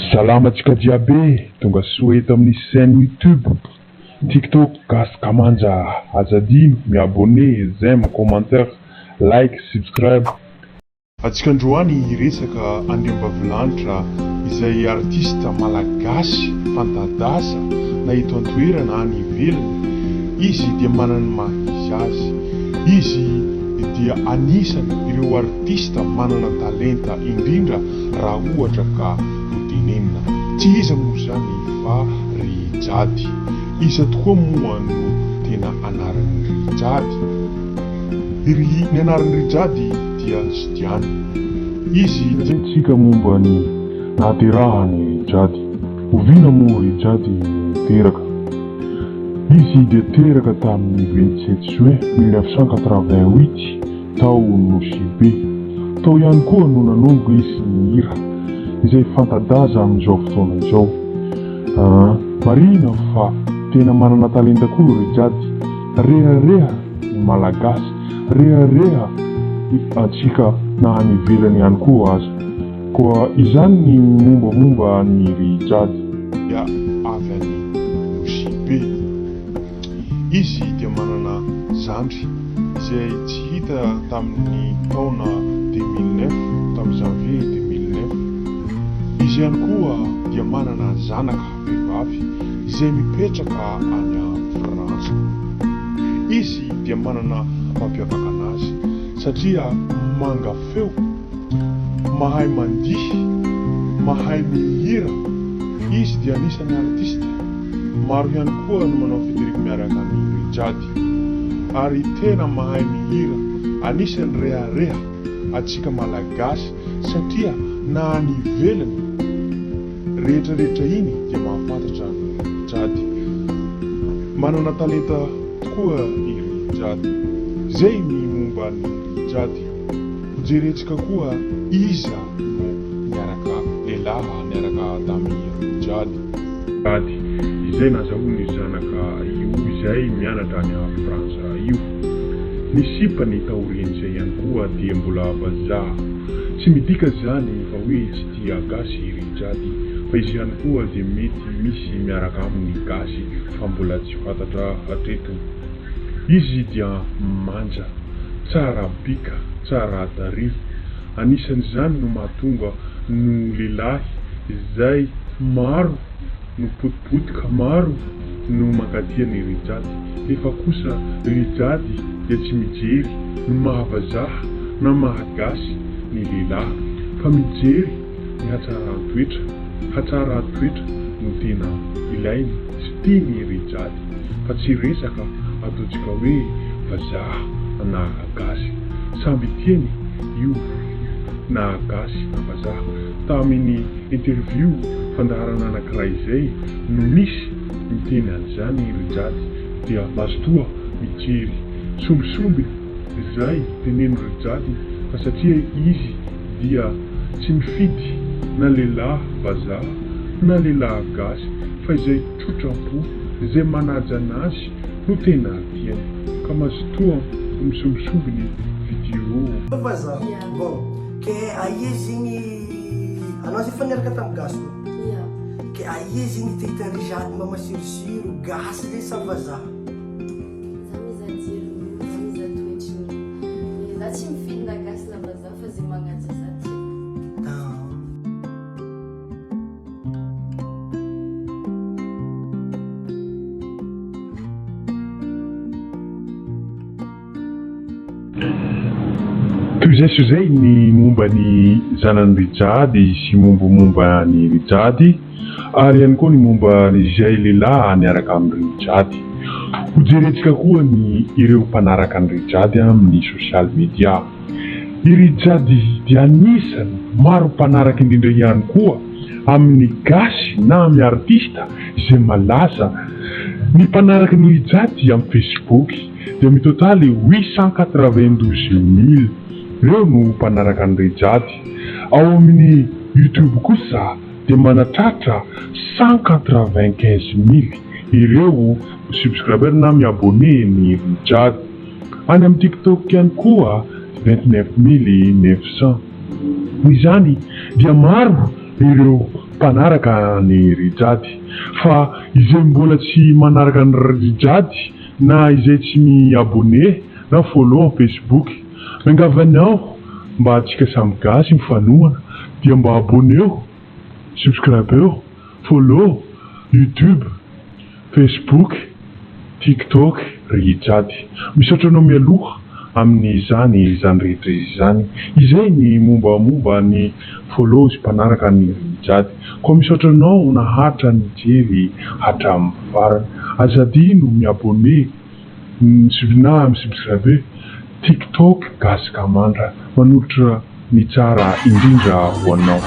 Salamantsika jiaby tonga soa eto amin'ny chaîne YouTube, TikTok gasy kamanja. Aza adino miabone, j'aime, commentaire, like, subscribe. Antsika androany resaka Andriambavilanitra izay artista malagasy fanta-daza na eto an-toerana any ivelany. Izy dia manana ny maha-izy azy. Izy dia anisany ireo artista manana talenta indrindra raha ohatra ka hotenenina. Tsy iza moa zany fa Rijady. Iza tokoa moa no tena anaran'ny Rijady. Ny anaran'ny Rijady dia Sidiana. Izy tsika momba ny nahaterahany Rijady. Oviana moa Rijady teraka. Izy dia teraka tamin'ny 27 juin 1988 tao Nosy-be. Tao ihany koa no nanomboka izy ny hira izay fanta-daza amin'izao fotoana izao. Marina fa tena manana talenta koa Rijady. Rehareha ny malagasy, rehareha antsika na any ivelany ihany koa aza. Koa izany ny mombamomba ny Rijady. Dia avy any Nosy-be. Izy dia manana zandry izay tsy hita tamin'ny taona 2009, tamin'ny janvier 2009. Izy ihany koa dia manana zanaka vehivavy izay mipetraka any Frantsa. Izy dia manana mampiavaka anazy satria manga feo, mahay mandihy, mahay mihira. Izy dia anisan'ny artista. Maro ihany koa no manao fetirika miaraka amin'ny Rijady ary tena mahay mihira. Anisan'ny rehareha antsika malagasy satria na any ivelany rehetrarehetra iny dia mahafantatra ny Rijady. Manana talenta tokoa i Rijady. Zay ny momba ny Rijady. Hojerentsika koa iza no niaraka lehilahy niaraka tamin'ny Rijady. Izay nazahoany zanaka io izay mianatra any Frantsa io. Ny sipany taorian'izay ihany koa dia mbola vazaha. Tsy midika zany fa hoe tsy tia gasy Rijady, fa izy ihany koa dia mety misy miaraka amin'ny gasy fa mbola tsy fantatra hatreto. Izy dia manja, tsara bika, tsara tarehy. Anisan'izany no mahatonga no lehilahy izay maro no potipotika, maro no mankatia ny Rijady. Efa kosa Rijady dia tsy mijery no mahavazaha na mahagasy ny lehilahy, fa mijery ny hatsaran-toetra. Hatsaran-toetra no tena ilainy sy tiany Rijady, fa tsy resaka ataontsika hoe vazaha na gasy. Samby tiany io na gasy na vazaha. Tamin'ny interview fandaharana anankiray izay no misy miteny an'izany Rijady dia mazotoa mijery sombisomby izay teneny Rijady, fa satria izy dia tsy mifidy na lehilahy vazaha na lehilahy gasy, fa izay tsotram-po izay manaja anazy no tena tiany, ka mazotoa misombisomby ny vidéo. Vazaha. Bon, ke aie zigny anao zay faneraka tamin'ny gasy. Ke aie zigny te Rijady mba masirosiro gasy le sa vazaha? Tsy mifidy na gasy na vazaha fa zay magnaja za tia. Toy izay ny momba ny zanany Rijady sy mombamomba ny Rijady, ary ihany koa ny momba izay lehilahy niaraka amin'ny Rijady. Hojerentsika koa ny ireo mpanaraka ny Rijady amin'ny social media. I Rijady dia anisany maro mpanaraka indrindra ihany koa amin'ny gasy na amin'ny artista izay malaza. Ny mpanaraka ny Rijady amin'ny Facebook dia mitotaly 892 000. Ireo no mpanaraka ny Rijady. Ao amin'ny YouTube kosa dia manatratra 195 000 ireo subscriber na miabone ny Rijady. Any amin'ny TikTok ihany koa 29 900. Izany dia maro ireo mpanaraka ny rijady. Fa izay mbola tsy manaraka ny rijady na izay tsy miabone na follow amin'ny Facebook, miangavanao mba atsika samy gasy mifanohana dia mba aboneo, subscribeo, follow YouTube, Facebook, TikTok rijady. Misaotra anao mialoha amin'izany rehetra izany. Izay ny mombamomba ny follow sy mpanaraka ny rijady. Koa misaotra anao naharitra ny jery hatramin'ny farany. Azadino miabone na misubscribe TikTok Gasy Kamandra, manolotra ny tsara indrindra ho anao.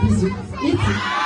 Bisous. Merci.